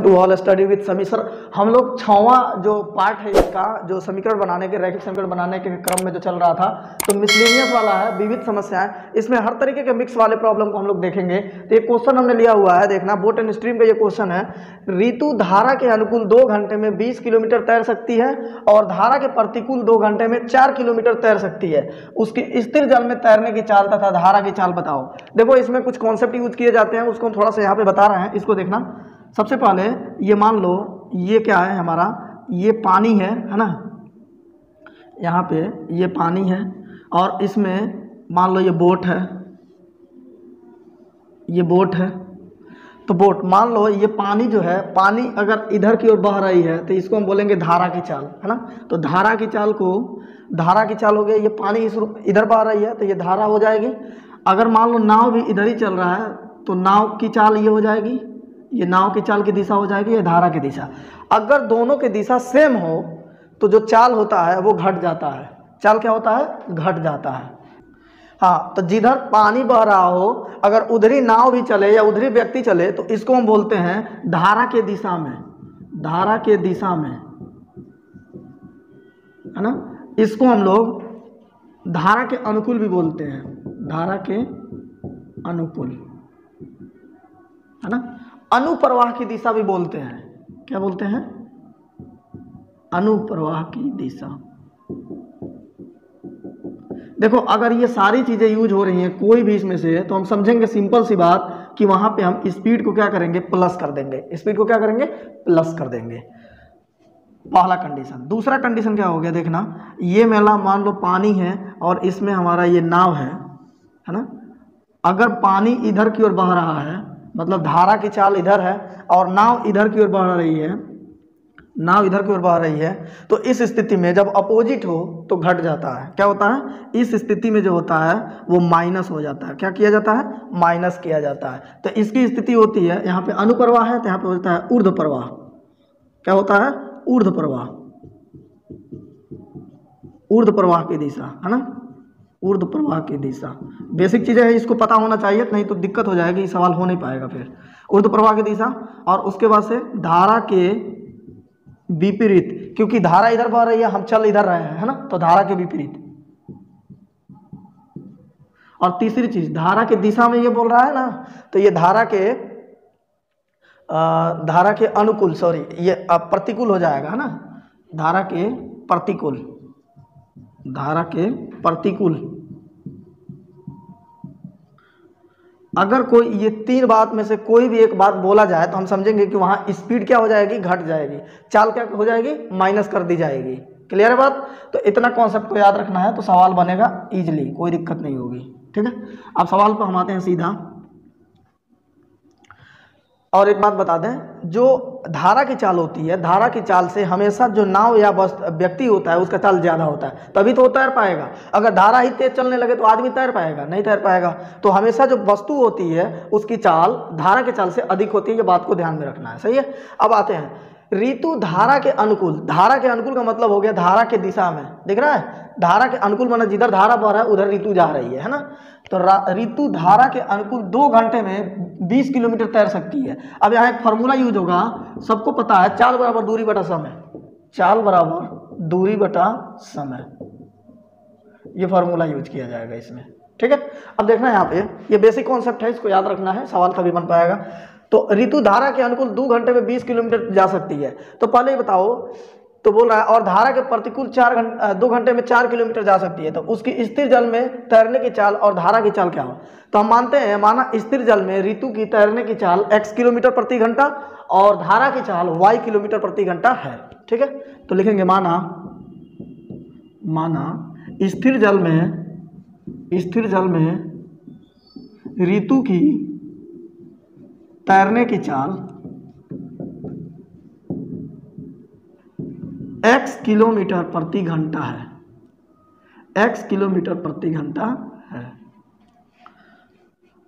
To all study with समी। Sir हम लोग 6वां जो पार्ट है इसका, जो समीकरण बनाने के, रैखिक समीकरण बनाने के क्रम में जो चल रहा था, तो मिसलेनियस वाला है, विविध समस्याएं। इसमें हर तरीके के मिक्स वाले प्रॉब्लम को हम लोग देखेंगे। तो एक क्वेश्चन हमने लिया हुआ है, देखना, बोट एंड स्ट्रीम का ये क्वेश्चन है। ऋतु धारा के अनुकूल 2 घंटे में 20 किलोमीटर तैर सकती है और धारा के प्रतिकूल 2 घंटे में 4 किलोमीटर तैर सकती है। उसकी स्थिर जल में तैरने की चाल तथा धारा की चाल बताओ। देखो इसमें कुछ कॉन्सेप्ट यूज किए जाते हैं, उसको हम थोड़ा सा यहाँ पे बता रहे हैं, इसको देखना। सबसे पहले ये मान लो, ये क्या है हमारा, ये पानी है ना, यहाँ पे ये पानी है और इसमें मान लो ये बोट है, ये बोट है। तो बोट, मान लो ये पानी जो है, पानी अगर इधर की ओर बह रही है तो इसको हम बोलेंगे धारा की चाल, है ना। तो धारा की चाल को, धारा की चाल हो गई, ये पानी इस इधर बह रही है तो ये धारा हो जाएगी। अगर मान लो नाव भी इधर ही चल रहा है तो नाव की चाल ये हो जाएगी, ये नाव की चाल की दिशा हो जाएगी, ये धारा की दिशा। अगर दोनों की दिशा सेम हो तो जो चाल होता है वो घट जाता है। चाल क्या होता है? घट जाता है। हाँ, तो जिधर पानी बह रहा हो, अगर उधरी नाव भी चले या उधरी व्यक्ति चले तो इसको हम बोलते हैं धारा के दिशा में, धारा के दिशा में, है ना। इसको हम लोग धारा के अनुकूल भी बोलते हैं, धारा के अनुकूल, है ना। अनुप्रवाह की दिशा भी बोलते हैं, क्या बोलते हैं? अनुप्रवाह की दिशा। देखो अगर ये सारी चीजें यूज हो रही हैं कोई भी इसमें से, तो हम समझेंगे सिंपल सी बात कि वहां पे हम स्पीड को क्या करेंगे? प्लस कर देंगे। स्पीड को क्या करेंगे? प्लस कर देंगे। पहला कंडीशन। दूसरा कंडीशन क्या हो गया? देखना, ये मेला मान लो पानी है और इसमें हमारा ये नाव है ना। अगर पानी इधर की ओर बह रहा है, मतलब धारा की चाल इधर है और नाव इधर की ओर बह रही है, नाव इधर की ओर बह रही है, तो इस स्थिति में जब अपोजिट हो तो घट जाता है। क्या होता है? इस स्थिति में जो होता है वो माइनस हो जाता है। क्या किया जाता है? माइनस किया जाता है। तो इसकी स्थिति होती है, यहाँ पे अनुप्रवाह है तो यहाँ पे होता है ऊर्ध्व प्रवाह। क्या होता है? ऊर्ध्व प्रवाह, ऊर्ध्व प्रवाह की दिशा, है ना, ऊर्ध्व प्रवाह की दिशा। बेसिक चीजें हैं, इसको पता होना चाहिए, नहीं तो दिक्कत हो जाएगी, सवाल हो नहीं पाएगा फिर। ऊर्ध्व प्रवाह की दिशा, और उसके बाद से धारा के विपरीत, क्योंकि धारा इधर बह रही है, हम चल इधर रहे हैं, है ना, तो धारा के विपरीत। और तीसरी चीज, धारा के दिशा में ये बोल रहा है ना, तो ये धारा के अनुकूल, सॉरी ये प्रतिकूल हो जाएगा, है ना, धारा के प्रतिकूल, धारा के प्रतिकूल। अगर कोई ये 3 बात में से कोई भी एक बात बोला जाए तो हम समझेंगे कि वहां स्पीड क्या हो जाएगी? घट जाएगी। चाल क्या हो जाएगी? माइनस कर दी जाएगी। क्लियर है बात? तो इतना कॉन्सेप्ट को याद रखना है तो सवाल बनेगा इजीली, कोई दिक्कत नहीं होगी। ठीक है, अब सवाल पर हम आते हैं सीधा। और एक बात बता दें, जो धारा की चाल होती है, धारा की चाल से हमेशा जो नाव या व्यक्ति होता है उसका चाल ज्यादा होता है, तभी तो वो तैर पाएगा। अगर धारा ही तेज चलने लगे तो आदमी तैर पाएगा? नहीं तैर पाएगा। तो हमेशा जो वस्तु होती है उसकी चाल धारा के चाल से अधिक होती है, ये बात को ध्यान में रखना है। सही है। अब आते हैं ऋतु धारा के अनुकूल। धारा के अनुकूल का मतलब हो गया धारा के दिशा में, दिख रहा है? धारा के अनुकूल माना जिधर धारा बह रहा है उधर ऋतु जा रही है ना। तो ऋतु धारा के अनुकूल 2 घंटे में 20 किलोमीटर तैर सकती है। अब यहाँ एक फॉर्मूला यूज होगा, सबको पता है, चाल बराबर दूरी बटा समय। चाल बराबर दूरी बटा समय, ये फॉर्मूला यूज किया जाएगा इसमें। ठीक है, अब देखना यहाँ पे, ये बेसिक कॉन्सेप्ट है, इसको याद रखना है, सवाल तभी बन पाएगा। तो ऋतु धारा के अनुकूल 2 घंटे में 20 किलोमीटर जा सकती है। तो पहले ही बताओ, तो बोल रहा है और धारा के प्रतिकूल 2 घंटे में 4 किलोमीटर जा सकती है। तो उसकी स्थिर जल में तैरने की चाल और धारा की चाल क्या हो? तो हम मानते हैं, माना स्थिर जल में ऋतु की तैरने की चाल x किलोमीटर प्रति घंटा और धारा की चाल y किलोमीटर प्रति घंटा है। ठीक है, तो लिखेंगे माना स्थिर जल में ऋतु की तैरने की चाल x किलोमीटर प्रति घंटा है, x किलोमीटर प्रति घंटा है।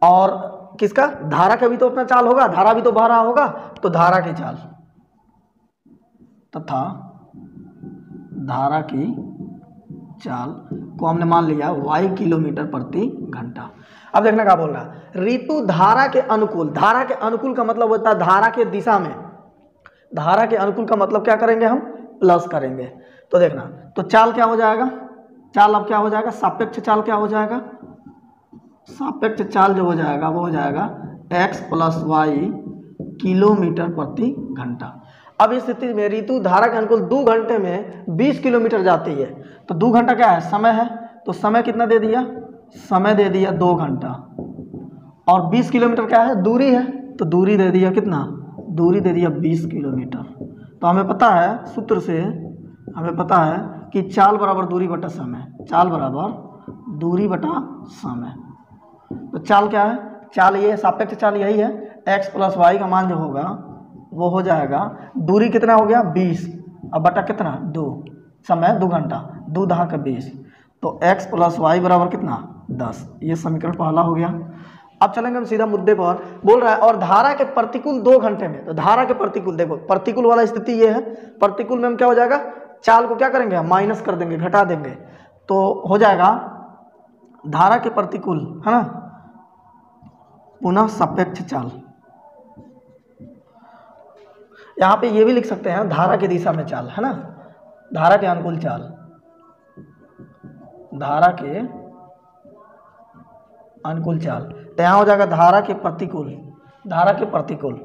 और किसका? धारा का भी तो अपना चाल होगा, धारा भी तो बह रहा होगा, तो धारा की चाल तथा धारा की चाल को हमने मान लिया y किलोमीटर प्रति घंटा। अब देखना क्या बोल रहा है, ऋतु धारा के अनुकूल। धारा के अनुकूल का मतलब होता है धारा के दिशा में, धारा के अनुकूल का मतलब क्या करेंगे हम, प्लस करेंगे। तो देखना, तो चाल क्या हो जाएगा, चाल अब क्या हो जाएगा, सापेक्ष चाल क्या हो जाएगा, सापेक्ष चाल जो हो जाएगा वो हो जाएगा x + y किलोमीटर प्रति घंटा। अब इस स्थिति में ऋतु धारा के अनुकूल 2 घंटे में 20 किलोमीटर जाती है। तो 2 घंटा क्या है, समय है, तो समय कितना दे दिया, समय दे दिया 2 घंटा, और 20 किलोमीटर क्या है, दूरी है, तो दूरी दे दिया कितना, दूरी दे दिया 20 किलोमीटर। तो हमें पता है, सूत्र से हमें पता है कि चाल बराबर दूरी बटा समय, चाल बराबर दूरी बटा समय। तो चाल क्या है, चाल ये सापेक्ष चाल यही है, x + y का मान जो होगा वो हो जाएगा, दूरी कितना हो गया 20, अब बटा कितना 2, समय 2 घंटा, 2 × 20, तो x + y बराबर कितना 10। ये समीकरण पहला हो गया। अब चलेंगे हम सीधा मुद्दे पर। बोल रहा है और धारा के प्रतिकूल 2 घंटे में, तो धारा के प्रतिकूल, देखो प्रतिकूल वाला स्थिति ये है, प्रतिकूल में हम क्या हो जाएगा, चाल को क्या करेंगे, माइनस कर देंगे, घटा देंगे, तो हो जाएगा धारा के प्रतिकूल, है ना, पुनः सापेक्ष चाल। यहाँ पे ये भी लिख सकते हैं धारा की दिशा में चाल, है ना, धारा के अनुकूल चाल, धारा के अनुकूल चाल। तो यहाँ हो जाएगा धारा के प्रतिकूल, धारा के प्रतिकूल,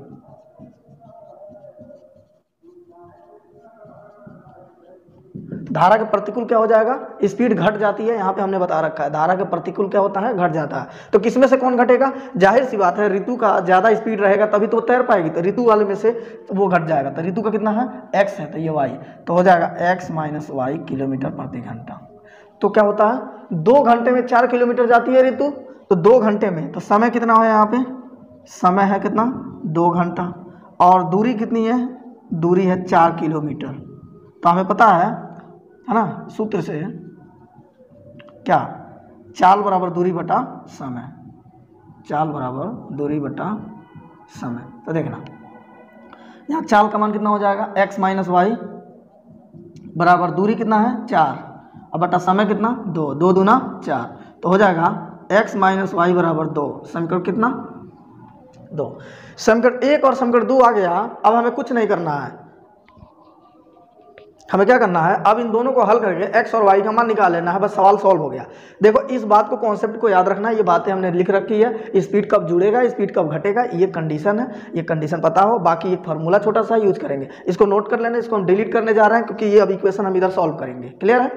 धारा के प्रतिकूल क्या हो जाएगा, स्पीड घट जाती है, यहाँ पे हमने बता रखा है धारा के प्रतिकूल क्या होता है, घट जाता है। तो किसमें से कौन घटेगा, जाहिर सी बात है ऋतु का ज़्यादा स्पीड रहेगा तभी तो तैर पाएगी, तो ऋतु वाले में से वो घट जाएगा। तो ऋतु का कितना है, x है, तो ये y, तो हो जाएगा x - y किलोमीटर प्रति घंटा। तो क्या होता है, 2 घंटे में 4 किलोमीटर जाती है ऋतु, तो 2 घंटे में, तो समय कितना है यहाँ पे, समय है कितना 2 घंटा, और दूरी कितनी है, दूरी है 4 किलोमीटर। तो हमें पता है ना, सूत्र से क्या, चाल बराबर दूरी बटा समय, चाल बराबर दूरी बटा समय। तो देखना यहाँ चाल का मान कितना हो जाएगा, x - y बराबर दूरी कितना है 4, अब बटा समय कितना 2, 2 दूना 4, तो हो जाएगा x - y बराबर 2। समीकरण कितना 2, समीकरण 1 और समीकरण 2 आ गया। अब हमें कुछ नहीं करना है, हमें क्या करना है, अब इन दोनों को हल करके x और y का मान निकाल लेना है, बस सवाल सॉल्व हो गया। देखो इस बात को, कॉन्सेप्ट को याद रखना है, ये बातें हमने लिख रखी है, स्पीड कब जुड़ेगा, स्पीड कब घटेगा, ये कंडीशन है, ये कंडीशन पता हो, बाकी एक फार्मूला छोटा सा यूज करेंगे, इसको नोट कर लेना, इसको हम डिलीट करने जा रहे हैं क्योंकि ये अब इक्वेशन हम इधर सॉल्व करेंगे। क्लियर है।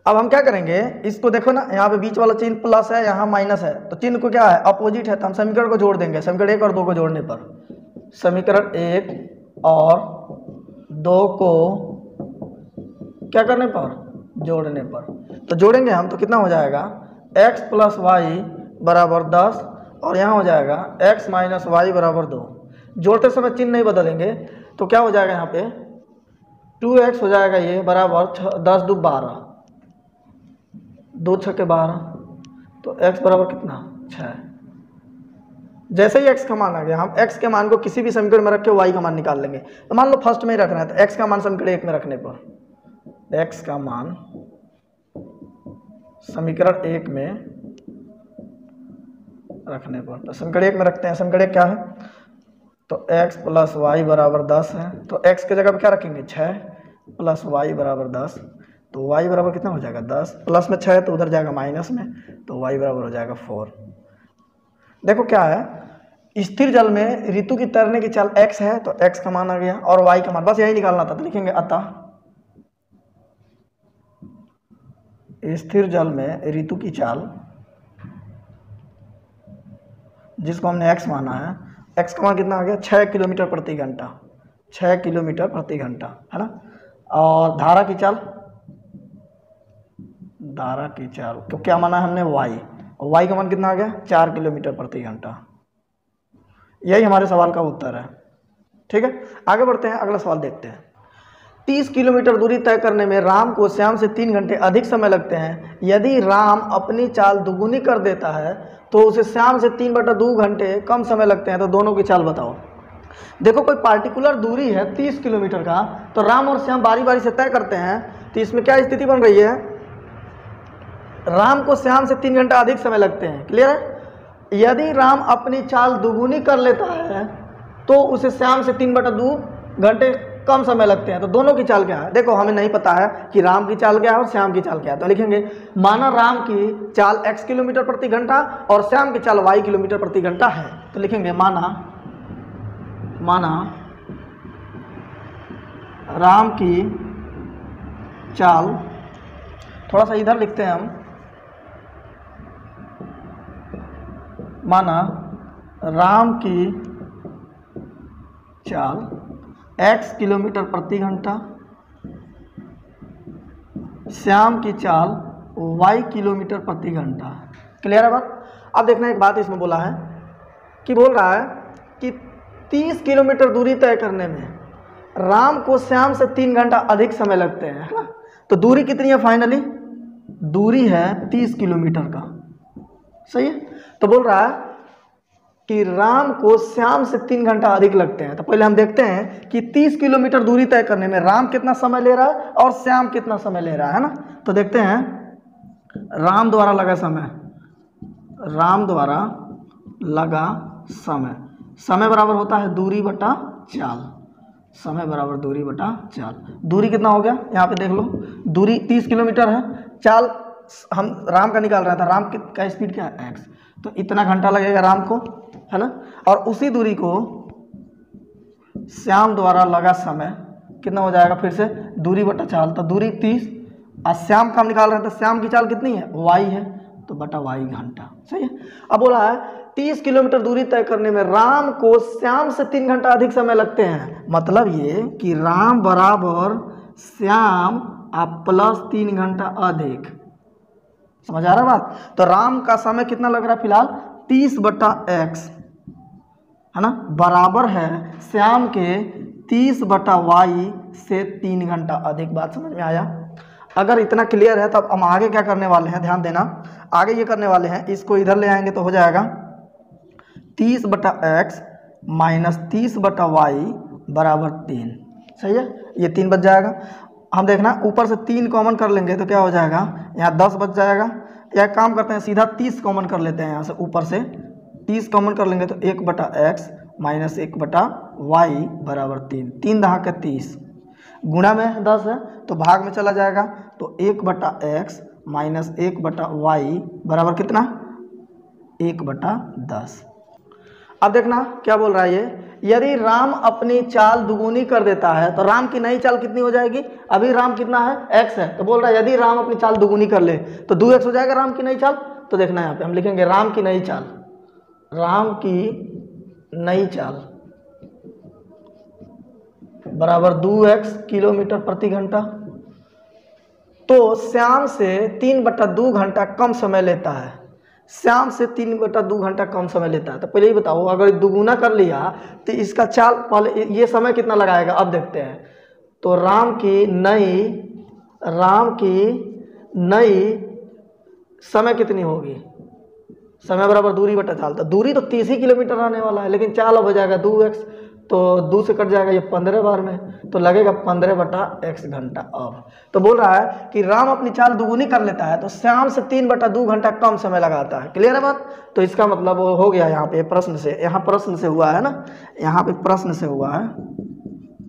अब हम क्या करेंगे, इसको देखो ना, यहाँ पे बीच वाला चिन्ह प्लस है, यहाँ माइनस है, तो चिन्ह को क्या है, अपोजिट है, तो हम समीकरण को जोड़ देंगे। समीकरण 1 और 2 को जोड़ने पर, समीकरण 1 और 2 को क्या करने पर, जोड़ने पर, तो जोड़ेंगे हम, तो कितना हो जाएगा, x + y बराबर 10, और यहाँ हो जाएगा x - y बराबर 2। जोड़ते समय चिन्ह नहीं बदलेंगे, तो क्या हो जाएगा, यहाँ पे 2x हो जाएगा, ये बराबर 10 × 2 = 12, 2 × 6 = 12, तो x बराबर कितना 6। जैसे ही x का मान आ गया, हम x के मान को किसी भी समीकरण में रख के y का मान निकाल लेंगे। तो मान लो फर्स्ट में ही रखना है, तो x का मान समीकरण 1 में रखने पर, x का मान समीकरण 1 में रखने पर, तो समीकरण 1 में रखते हैं। समीकरण 1 क्या है, तो x + y बराबर 10 है, तो x के जगह पे क्या रखेंगे 6 + y बराबर 10, तो y बराबर कितना हो जाएगा 10, प्लस में 6 है तो उधर जाएगा माइनस में, तो y बराबर हो जाएगा 4। देखो क्या है, स्थिर जल में ऋतु की तैरने की चाल x है, तो x का मान आ गया, और y का मान बस यही निकालना था, तो लिखेंगे अतः स्थिर जल में ऋतु की चाल, जिसको हमने x माना है, x का मान कितना आ गया 6 किलोमीटर प्रति घंटा, 6 किलोमीटर प्रति घंटा, है ना। और धारा की चाल, धारा की चाल तो क्या माना है हमने y, और y का मान कितना आ गया 4 किलोमीटर प्रति घंटा। यही हमारे सवाल का उत्तर है। ठीक है, आगे बढ़ते हैं, अगला सवाल देखते हैं। 30 किलोमीटर दूरी तय करने में राम को श्याम से 3 घंटे अधिक समय लगते हैं। यदि राम अपनी चाल दुगुनी कर देता है तो उसे श्याम से 3/2 घंटे कम समय लगते हैं, तो दोनों की चाल बताओ। देखो कोई पार्टिकुलर दूरी है 30 किलोमीटर का, तो राम और श्याम बारी बारी से तय करते हैं, तो इसमें क्या स्थिति बन रही है, राम को श्याम से 3 घंटा अधिक समय लगते हैं। क्लियर है। यदि राम अपनी चाल दुगुनी कर लेता है तो उसे श्याम से 3/2 घंटे कम समय लगते हैं। तो दोनों की चाल क्या है? देखो हमें नहीं पता है कि राम की चाल क्या है और श्याम की चाल क्या है, तो लिखेंगे माना राम की चाल x किलोमीटर प्रति घंटा और श्याम की चाल y किलोमीटर प्रति घंटा है। तो लिखेंगे माना राम की चाल, थोड़ा सा इधर लिखते हैं हम, माना राम की चाल x किलोमीटर प्रति घंटा, श्याम की चाल y किलोमीटर प्रति घंटा। क्लियर है बात? अब देखना एक बात इसमें बोला है कि बोल रहा है कि 30 किलोमीटर दूरी तय करने में राम को श्याम से 3 घंटा अधिक समय लगते हैं, है ना। तो दूरी कितनी है फाइनली? दूरी है 30 किलोमीटर का, सही है। तो बोल रहा है कि राम को श्याम से 3 घंटा अधिक लगते हैं। तो पहले हम देखते हैं कि 30 किलोमीटर दूरी तय करने में राम कितना समय ले रहा है और श्याम कितना समय ले रहा है ना। तो देखते हैं राम द्वारा लगा समय, राम द्वारा लगा समय बराबर होता है दूरी बटा चाल, समय बराबर दूरी बटा चाल। दूरी कितना हो गया यहाँ पे देख लो, दूरी 30 किलोमीटर है, चाल हम राम का निकाल रहे थे, राम का स्पीड क्या है x, तो इतना घंटा लगेगा राम को, है ना। और उसी दूरी को श्याम द्वारा लगा समय कितना हो जाएगा, फिर से दूरी बटा चाल, तो दूरी 30 और श्याम का हम निकाल रहे हैं, तो श्याम की चाल कितनी है y है, तो बटा y घंटा, सही है। अब बोला है 30 किलोमीटर दूरी तय करने में राम को श्याम से 3 घंटा अधिक समय लगते हैं। मतलब ये कि राम बराबर श्याम प्लस 3 घंटा अधिक, समझ आ रहा बात। तो राम का समय कितना लग रहा है फिलहाल 30 बटा x, है ना, बराबर है श्याम के 30 बटा y से 3 घंटा अधिक। बात समझ में आया? अगर इतना क्लियर है तब हम आगे क्या करने वाले हैं, ध्यान देना। आगे ये करने वाले हैं, इसको इधर ले आएंगे तो हो जाएगा 30 बटा x माइनस 30 बटा y बराबर 3, सही है। ये 3 बच जाएगा। हम देखना ऊपर से 3 कॉमन कर लेंगे तो क्या हो जाएगा, यहाँ 10 बच जाएगा। या काम करते हैं सीधा 30 कॉमन कर लेते हैं, यहाँ से ऊपर से 30 कॉमन कर लेंगे तो 1 बटा x माइनस 1 बटा y बराबर 3, 3 दहा के 30, गुणा में 10 है तो भाग में चला जाएगा, तो 1 बटा x माइनस 1 बटा y बराबर कितना, 1 बटा 10। अब देखना क्या बोल रहा है ये, यदि राम अपनी चाल दुगुनी कर देता है तो राम की नई चाल कितनी हो जाएगी। अभी राम कितना है x है, तो बोल रहा है यदि राम अपनी चाल दुगुनी कर ले तो 2x हो जाएगा राम की नई चाल। तो देखना यहाँ पे हम लिखेंगे राम की नई चाल, राम की नई चाल बराबर 2x किलोमीटर प्रति घंटा। तो श्याम से 3/2 घंटा कम समय लेता है, श्याम से 3/2 घंटा कम समय लेता है। तो पहले ही बताओ अगर दुगुना कर लिया तो इसका चाल पहले ये समय कितना लगाएगा, अब देखते हैं। तो राम की नई समय कितनी होगी, समय बराबर दूरी बटा चाल। तो दूरी तो 30 ही किलोमीटर आने वाला है, लेकिन चाल अब हो जाएगा 2x, तो 2 से कट जाएगा ये 15 बार में, तो लगेगा 15 बटा x घंटा। अब तो बोल रहा है कि राम अपनी चाल दुगुनी कर लेता है तो श्याम से 3/2 घंटा कम समय लगाता है। क्लियर है बात? तो इसका मतलब हो गया यहाँ पे प्रश्न से, यहाँ प्रश्न से हुआ है ना, यहाँ पे प्रश्न से हुआ है,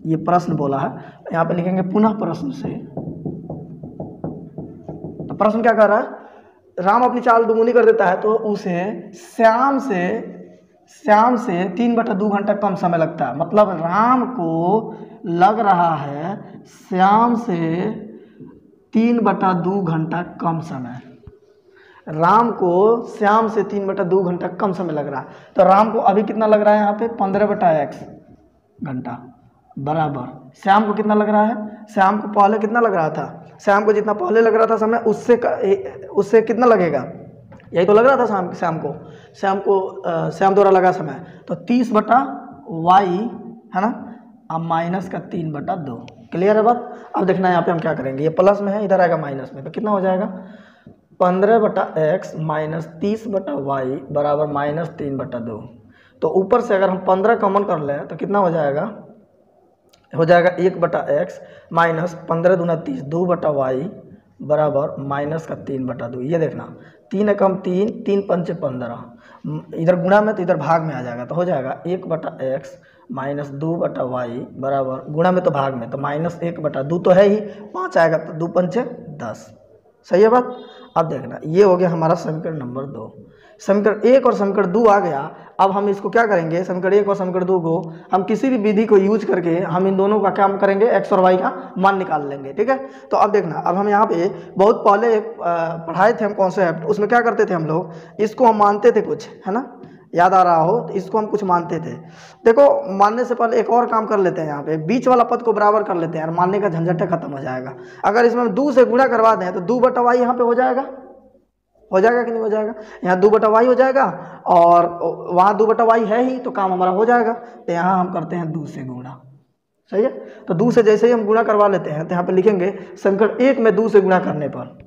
ये प्रश्न बोला है, यहाँ पे लिखेंगे पुनः प्रश्न से। तो प्रश्न क्या कर रहा है, राम अपनी चाल दुगुनी कर देता है तो उसे श्याम से 3/2 घंटा कम समय लगता है। मतलब राम को लग रहा है श्याम से 3/2 घंटा कम समय, राम को श्याम से 3/2 घंटा कम समय लग रहा है। तो राम को अभी कितना लग रहा है यहाँ पे 15/x घंटा बराबर श्याम को कितना लग रहा है, श्याम को पहले कितना लग रहा था, श्याम को जितना पहले लग रहा था समय उससे कितना लगेगा, यही तो लग रहा था श्याम द्वारा लगा समय, तो 30/y है ना, अब माइनस का 3/2। क्लियर है बात? अब देखना यहाँ पे हम क्या करेंगे, ये प्लस में है इधर आएगा माइनस में, तो कितना हो जाएगा 15/x माइनस 30/y बराबर माइनस 3/2। तो ऊपर से अगर हम 15 कॉमन कर लें तो कितना हो जाएगा 1/x माइनस 15 दूना 30 2/y बराबर माइनस का 3/2। ये देखना 3 कम 3 पंचे 15, इधर गुणा में तो इधर भाग में आ जाएगा, तो हो जाएगा 1/x माइनस 2/y बराबर गुणा में तो भाग में, तो -1/2 तो है ही, 5 आएगा तो 2 पंचे 10। सही है बात। अब देखना ये हो गया हमारा समीकरण नंबर 2। समीकरण 1 और समीकरण 2 आ गया। अब हम इसको क्या करेंगे, समीकरण 1 और समीकरण 2 को हम किसी भी विधि को यूज करके हम इन दोनों का क्या करेंगे, x और y का मान निकाल लेंगे। ठीक है, तो अब देखना, अब हम यहाँ पे बहुत पहले पढ़ाए थे हम कॉन्सेप्ट, उसमें क्या करते थे हम लोग, इसको हम मानते थे कुछ, है ना, याद आ रहा हो तो इसको हम कुछ मानते थे। देखो मानने से पहले एक और काम कर लेते हैं, यहाँ पे बीच वाला पद को बराबर कर लेते हैं यार, मानने का झंझट खत्म हो जाएगा। अगर इसमें हम 2 से गुणा करवा दें तो 2/y यहाँ पे हो जाएगा कि नहीं हो जाएगा, यहाँ 2/y हो जाएगा और वहाँ 2/y है ही, तो काम हमारा हो जाएगा। तो यहाँ हम करते हैं 2 से गुणा। सही है, तो 2 से जैसे ही हम गुणा करवा लेते हैं तो यहाँ पे लिखेंगे समीकरण 1 में 2 से गुणा करने पर,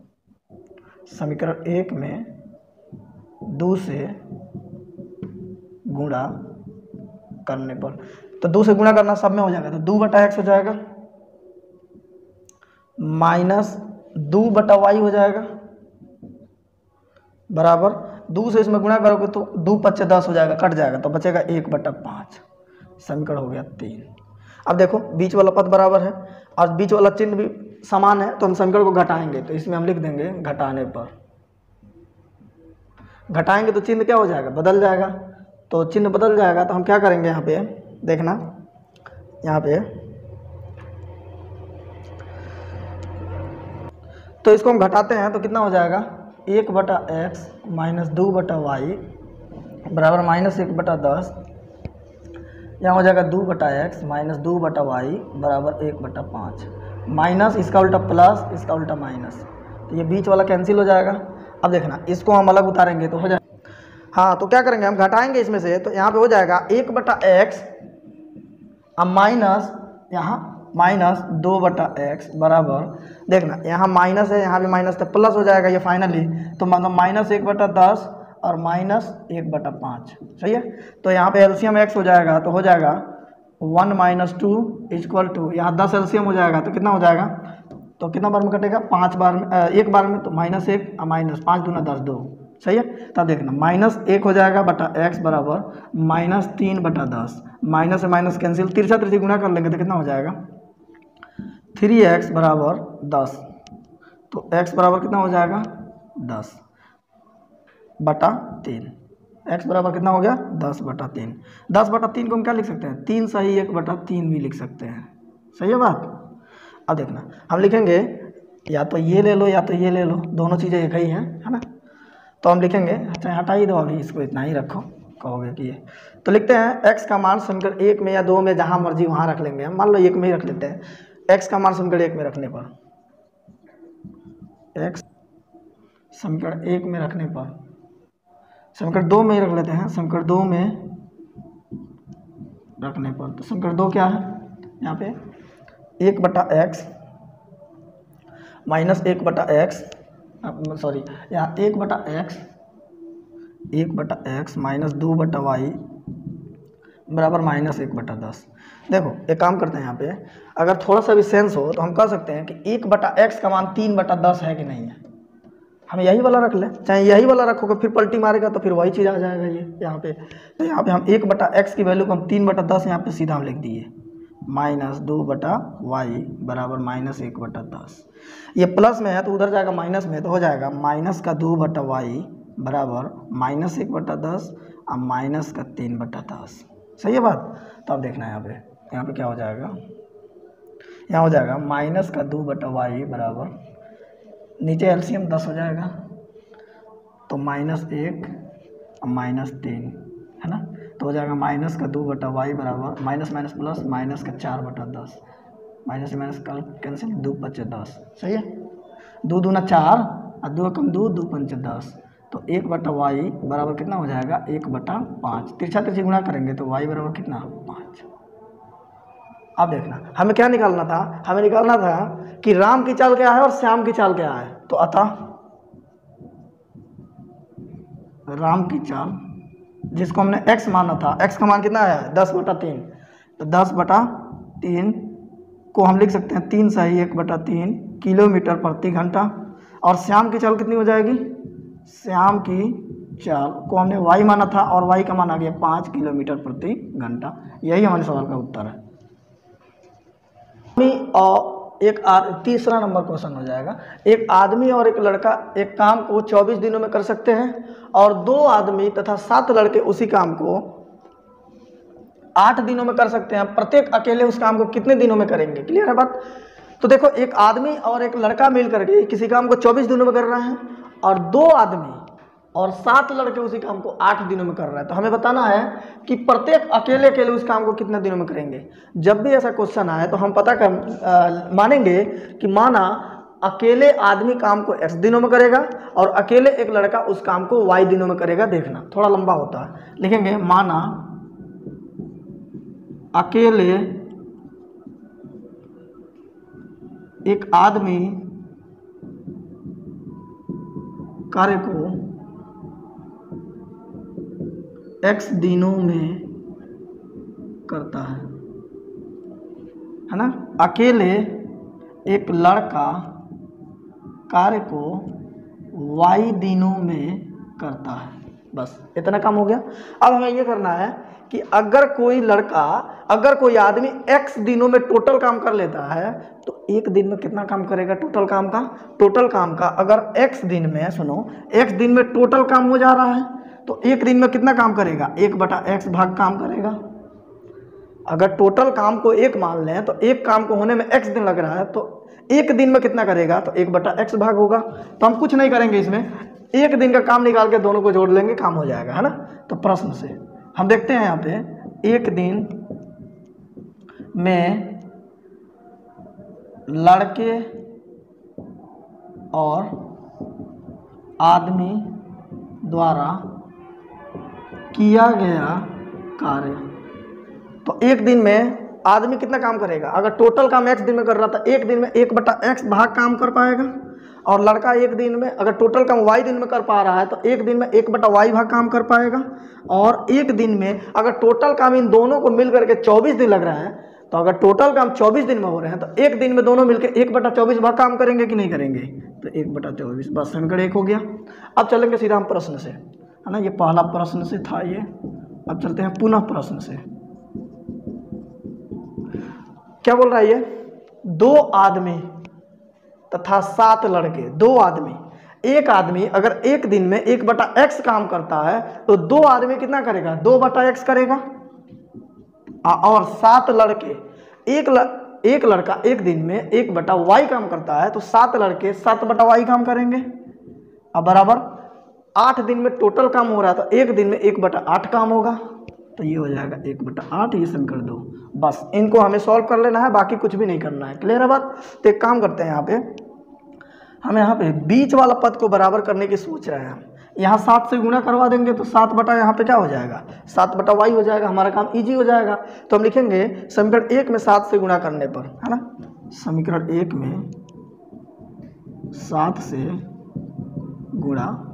समीकरण 1 में 2 से गुणा करने पर, तो 2 से गुणा करना सब में हो जाएगा, तो 2/x हो जाएगा माइनस 2/y हो जाएगा बराबर 2 से इसमें गुणा करोगे तो 2 पच्चे 10 हो जाएगा, कट जाएगा तो बचेगा 1/5। समीकरण हो गया 3। अब देखो बीच वाला पद बराबर है और बीच वाला चिन्ह भी समान है, तो हम समीकरण को घटाएंगे, तो इसमें हम लिख देंगे घटाने पर, घटाएंगे तो चिन्ह क्या हो जाएगा, बदल जाएगा। तो चिन्ह बदल जाएगा तो हम क्या करेंगे, यहाँ पे देखना, यहाँ पे तो इसको हम घटाते हैं तो कितना हो जाएगा, 1/x माइनस 2/y बराबर -1/10, यहाँ हो जाएगा 2/x माइनस 2/y बराबर 1/5, माइनस इसका उल्टा प्लस इसका उल्टा माइनस, तो ये बीच वाला कैंसिल हो जाएगा। अब देखना इसको हम अलग उतारेंगे तो हो जाएगा, हाँ तो क्या करेंगे हम घटाएंगे इसमें से, तो यहाँ पे हो जाएगा 1/x अब माइनस यहाँ माइनस 2/x बराबर, देखना यहाँ माइनस है यहाँ भी माइनस, तो प्लस हो जाएगा ये फाइनली, तो मतलब -1/10 और -1/5। सही है, तो यहाँ पे एलसीएम x हो जाएगा, तो हो जाएगा 1 - 2 = यहाँ 10 एलसीएम हो जाएगा, तो कितना हो जाएगा, तो कितना बार में कटेगा, 5 बार में, एक बार में, तो -1 और -5 दूना 10 2। सही है, तब देखना -1 हो जाएगा बटा x बराबर -3/10, माइनस से माइनस कैंसिल, तिरछा तिरछी गुणा कर लेंगे तो कितना हो जाएगा 3x बराबर 10, तो x बराबर कितना हो जाएगा 10/3, x बराबर कितना हो गया 10/3। 10/3 को हम क्या लिख सकते हैं, 3 सही 1/3 भी लिख सकते हैं। सही है बात। अब देखना हम लिखेंगे या तो ये ले लो या तो ये ले लो, दोनों चीज़ें एक ही हैं, है ना, तो हम लिखेंगे, अच्छा हटा ही दो अभी इसको, इतना ही रखो, कहोगे कि ये, तो लिखते हैं x का मान समीकरण 1 में या 2 में जहाँ मर्जी वहाँ रख लेंगे, हम मान लो 1 में ही रख लेते हैं। x का मान समीकरण 1 में रखने पर, x समीकरण 1 में रखने पर, समीकरण 2 में ही रख लेते हैं, समीकरण 2 में रखने पर, तो समीकरण 2 क्या है, यहाँ पे 1/x माइनस 1/x, सॉरी यहाँ 1/x माइनस 2/y बराबर -1/10। देखो एक काम करते हैं, यहाँ पे अगर थोड़ा सा भी सेंस हो तो हम कह सकते हैं कि 1/x का मान 3/10 है कि नहीं है, हम यही वाला रख लें, चाहे यही वाला रखोगे फिर पलटी मारेगा तो फिर वही चीज़ आ जाएगा ये यहाँ पे। तो यहाँ पे हम 1/x की वैल्यू को हम 3/10 यहाँ पे सीधा हम लिख दिए, -2/y बराबर -1/10। ये प्लस में है तो उधर जाएगा माइनस में, तो हो जाएगा -2/y बराबर -1/10 और -3/10। सही है बात। तो अब देखना है यहाँ पे क्या हो जाएगा, यहाँ हो जाएगा -2/y बराबर, नीचे एलसीएम 10 हो जाएगा, तो -1 और -3 है ना, तो हो जाएगा -2/y बराबर माइनस माइनस प्लस -4/10, माइनस से माइनस कैंसिल, 2 × 5 = 10। सही है, 2 दूना 4 और 2 कम 2, 2 × 5 = 10, तो 1/y बराबर कितना हो जाएगा 1/5। तिरछा तिरछी गुणा करेंगे तो y बराबर कितना 5। अब देखना हमें क्या निकालना था, हमें निकालना था कि राम की चाल क्या है और श्याम की चाल क्या है। तो अतः राम की चाल जिसको हमने x माना था, x का मान कितना है 10/3, तो 10/3 को हम लिख सकते हैं 3 सही 1/3 किलोमीटर प्रति घंटा। और श्याम की चाल कितनी हो जाएगी, श्याम की चाल को हमने y माना था और y का मान आ गया 5 किलोमीटर प्रति घंटा। यही हमारे सवाल का उत्तर है। और तीसरा नंबर क्वेश्चन हो जाएगा। एक आदमी और एक लड़का एक काम को 24 दिनों में कर सकते हैं और 2 आदमी तथा 7 लड़के उसी काम को 8 दिनों में कर सकते हैं। प्रत्येक अकेले उस काम को कितने दिनों में करेंगे? क्लियर है बात? तो देखो, एक आदमी और एक लड़का मिल करके किसी काम को 24 दिनों में कर रहे हैं और 2 आदमी और 7 लड़के उसी काम को 8 दिनों में कर रहे हैं। तो हमें बताना है कि प्रत्येक अकेले उस काम को कितने दिनों में करेंगे। जब भी ऐसा क्वेश्चन आए तो हम मानेंगे कि माना अकेले आदमी काम को x दिनों में करेगा और अकेले एक लड़का उस काम को y दिनों में करेगा। देखना थोड़ा लंबा होता है, लिखेंगे माना अकेले एक आदमी कार्य को x दिनों में करता है ना। अकेले एक लड़का कार्य को y दिनों में करता है। बस इतना काम हो गया। अब हमें ये करना है कि अगर कोई आदमी x दिनों में टोटल काम कर लेता है तो एक दिन में कितना काम करेगा? टोटल काम का अगर x दिन में, सुनो, x दिन में टोटल काम हो जा रहा है तो एक दिन में कितना काम करेगा? 1/x भाग काम करेगा। अगर टोटल काम को 1 मान लें तो एक काम को होने में x दिन लग रहा है तो एक दिन में कितना करेगा? तो 1/x भाग होगा। तो हम कुछ नहीं करेंगे, इसमें एक दिन का काम निकाल के दोनों को जोड़ लेंगे, काम हो जाएगा, है ना। तो प्रश्न से हम देखते हैं यहाँ पे, एक दिन में लड़के और आदमी द्वारा किया गया कार्य। तो एक दिन में आदमी कितना काम करेगा? अगर टोटल काम x दिन में कर रहा था, एक दिन में 1/x भाग काम कर पाएगा। और लड़का एक दिन में अगर टोटल काम y दिन में कर पा रहा है तो एक दिन में 1/y भाग काम कर पाएगा। और एक दिन में अगर टोटल काम इन दोनों को मिल करके 24 दिन लग रहा है तो अगर टोटल काम 24 दिन में हो रहे हैं तो एक दिन में दोनों मिलकर 1/24 भाग काम करेंगे कि नहीं करेंगे? तो 1/24, बस समीकरण 1 हो गया। अब चलेंगे सीधा हम प्रश्न से, है ना। ये पहला प्रश्न से था ये। अब चलते हैं पुनः प्रश्न से। क्या बोल रहा है ये? 2 आदमी तथा 7 लड़के, 2 आदमी, एक आदमी अगर एक दिन में 1/x काम करता है तो 2 आदमी कितना करेगा? 2/x करेगा। और 7 लड़के, एक लड़का एक दिन में 1/y काम करता है तो 7 लड़के 7/y काम करेंगे। अब बराबर 8 दिन में टोटल काम हो रहा है तो एक दिन में 1/8 काम होगा। तो ये हो जाएगा 1/8, ये समीकरण 2। बस इनको हमें सॉल्व कर लेना है, बाकी कुछ भी नहीं करना है। क्लियर है बात? तो एक काम करते हैं, हम यहाँ पे बीच वाला पद को बराबर करने की सोच रहे हैं। यहाँ 7 से गुणा करवा देंगे तो 7 बटा यहाँ पे क्या हो जाएगा? 7/y हो जाएगा। हमारा काम इजी हो जाएगा। तो हम लिखेंगे समीकरण 1 में 7 से गुणा करने पर, है ना। समीकरण 1 में 7 से गुणा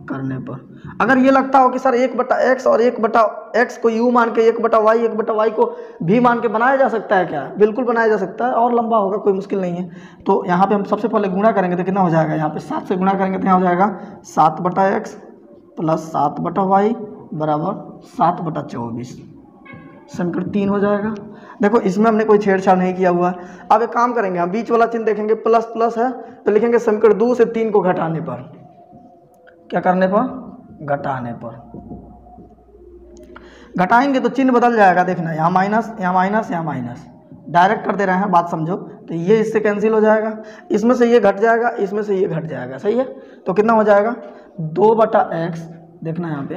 करने पर अगर ये लगता हो कि सर 1/x और 1/x को u मान के 1/y को भी मान के बनाया जा सकता है क्या? बिल्कुल बनाया जा सकता है, और लंबा होगा, कोई मुश्किल नहीं है। तो यहाँ पे हम सबसे पहले गुणा करेंगे तो कितना हो जाएगा? यहाँ पे 7 से गुणा करेंगे तो यहाँ हो जाएगा 7/x प्लस 7/y बराबर 7/24। समीकरण 3 हो जाएगा। देखो इसमें हमने कोई छेड़छाड़ नहीं किया हुआ है। अब एक काम करेंगे, हम बीच वाला चिन्ह देखेंगे, प्लस प्लस है तो लिखेंगे समीकरण 2 से 3 को घटाने पर, क्या करने पर? घटाने पर। घटाएंगे तो चिन्ह बदल जाएगा। देखना, यहाँ माइनस, यहाँ माइनस, यहाँ माइनस, डायरेक्ट कर दे रहे हैं, बात समझो। तो ये इससे कैंसिल हो जाएगा, इसमें से ये घट जाएगा, इसमें से ये घट जाएगा, सही है। तो कितना हो जाएगा? 2/x, देखना यहाँ पे,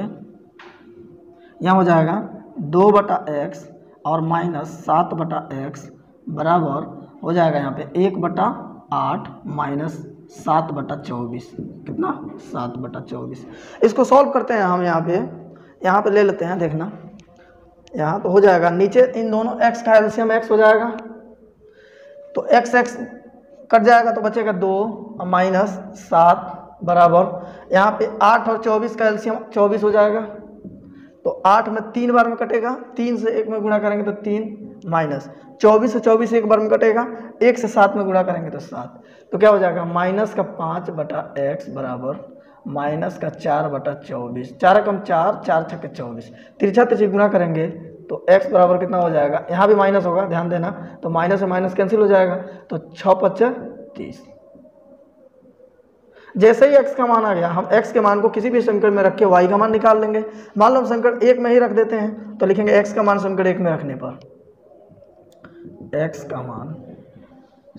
यहाँ हो जाएगा 2/x और माइनस 7/x बराबर हो जाएगा यहाँ पे 1/8 माइनस 7/24। कितना? 7/24। इसको सॉल्व करते हैं हम। यहाँ पे ले लेते हैं, देखना यहाँ तो हो जाएगा, नीचे इन दोनों x का एलसीएम x हो जाएगा तो x कट जाएगा तो बचेगा 2 और माइनस 7 बराबर यहाँ पे 8 और 24 का एलसीएम 24 हो जाएगा। तो 8 में 3 बार में कटेगा, 3 से 1 में गुणा करेंगे तो 3 माइनस 24 से 24 एक बार में कटेगा, 1 से 7 में गुणा करेंगे तो 7। तो क्या हो जाएगा? माइनस का 5/x बराबर माइनस का 4/24, 4 कम 4, 4 छक्के 24, तिरछा तिरछी गुना करेंगे तो x बराबर कितना हो जाएगा, यहाँ भी माइनस होगा ध्यान देना, तो माइनस से माइनस कैंसिल हो जाएगा, तो 6×5 = 30। जैसे ही x का मान आ गया, हम x के मान को किसी भी समीकरण में रख के y का मान निकाल लेंगे। मान लो हम समीकरण 1 में ही रख देते हैं, तो लिखेंगे x का मान समीकरण 1 में रखने पर x का मान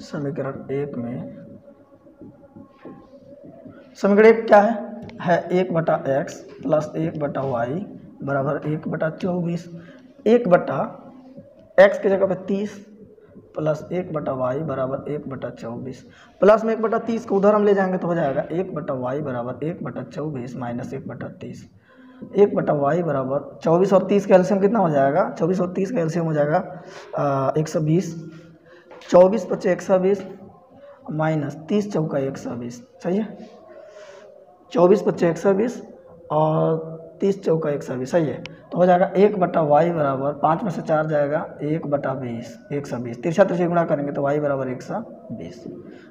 समीकरण 1 में, समीकरण 1 क्या है 1/x + 1/y बराबर 1/24, 1/x की जगह पे 30 + 1/y बराबर 1/24, प्लस में 1/30 को उधर हम ले जाएंगे तो हो जाएगा 1/y बराबर 1/24 माइनस 1/30, 1/y बराबर 24 और 30 का एलसीएम कितना हो जाएगा, 24 और 30 का एलसीएम हो जाएगा 120, 24 × 5 = 120 माइनस 30 × 4 = 120, सही है, 24 × 5 = 120 और 30 × 4 = 120, सही है। तो हो जाएगा 1/y बराबर 5 में से 4 जाएगा 1/20, 120, तिरछा तिरछी गुणा करेंगे तो y बराबर 120।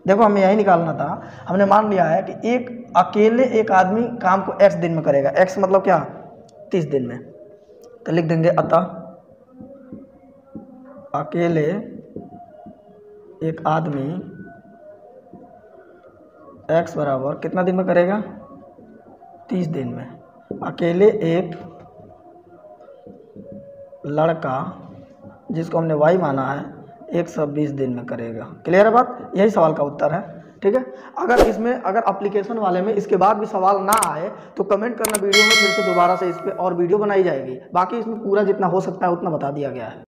देखो हमें यही निकालना था, हमने मान लिया है कि अकेले एक आदमी काम को x दिन में करेगा, x मतलब क्या 30 दिन में, तो लिख देंगे अतः अकेले एक आदमी x बराबर कितना दिन में करेगा 30 दिन में, अकेले एक लड़का जिसको हमने y माना है 120 दिन में करेगा। क्लियर है बात, यही सवाल का उत्तर है, ठीक है। अगर इसमें अगर एप्लीकेशन वाले में इसके बाद भी सवाल ना आए तो कमेंट करना, वीडियो में फिर से दोबारा से इस पर और वीडियो बनाई जाएगी। बाकी इसमें पूरा जितना हो सकता है उतना बता दिया गया है।